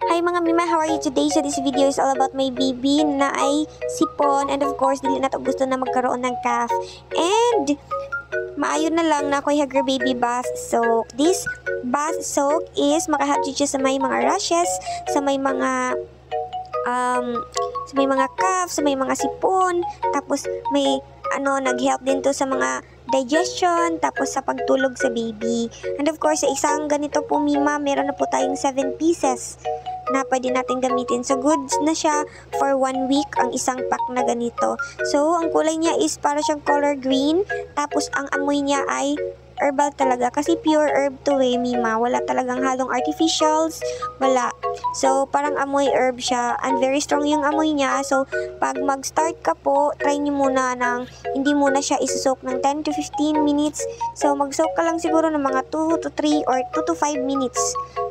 Hi mga mima, how are you today? So this video is all about my baby na ay sipon, and of course dili na to gusto na magkaroon ng calf. And maayo na lang na ako i-hugger baby bath soak. This bath soak is makahelp siya sa may mga rashes, sa may mga calf, sa may mga sipon, tapos may nag-help din to sa mga digestion, tapos sa pagtulog sa baby. And of course, sa isang ganito po mima, meron na po tayong 7 pieces na pwede natin gamitin. So, good na siya for 1 week ang isang pack na ganito. So, ang kulay niya is para siyang color green, tapos ang amoy niya ay herbal talaga kasi pure herb to mima. Wala talagang halong artificials, wala. So, parang amoy herb siya and very strong yung amoy niya. So, pag mag-start ka po, try nyo muna hindi muna siya isusok ng 10 to 15 minutes. So, mag-soak ka lang siguro ng mga 2 to 3 or 2 to 5 minutes.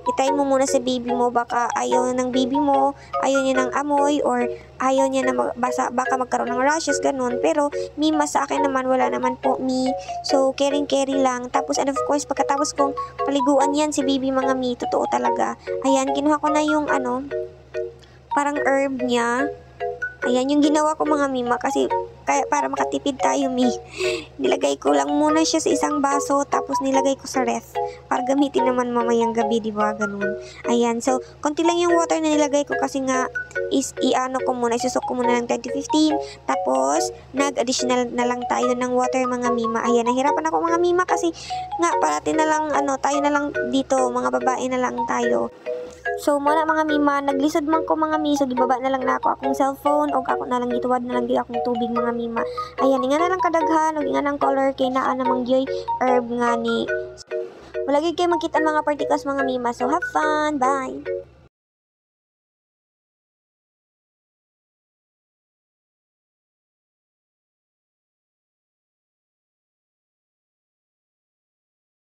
I-try mo muna sa baby mo, baka ayaw ng baby mo, ayaw niya ng amoy, or ayaw niya na baka magkaroon ng rashes, ganun. Pero, mima sa akin naman, wala naman po So, caring-carry lang. Tapos, and of course, pagkatapos kong paliguan yan si baby mga totoo talaga. Ayan, kinuha ko na yung parang herb niya. Ayan, yung ginawa ko mga mima kasi para makatipid tayo Nilagay ko lang muna siya sa isang baso, tapos nilagay ko sa ref para gamitin naman mamayang gabi, diba? Ganun. Ayan, so konti lang yung water na nilagay ko kasi nga isusok ko muna ng 10 to 15, tapos nag-additional na lang tayo ng water mga mima. Ayan, nahirapan ako mga mima kasi nga parati na lang tayo na lang dito, mga babae na lang tayo. So, muna mga mima, naglisod man ko mga so gibaba na lang na ako akong cellphone, o ako na lang gituwad na lang di akong tubig mga mima. Ayan, nga na lang kadaghan, o nga ng color, kay naa namang gyoy herb nga ni. Wala gid kay magkita mga particles mga mima. So, have fun! Bye!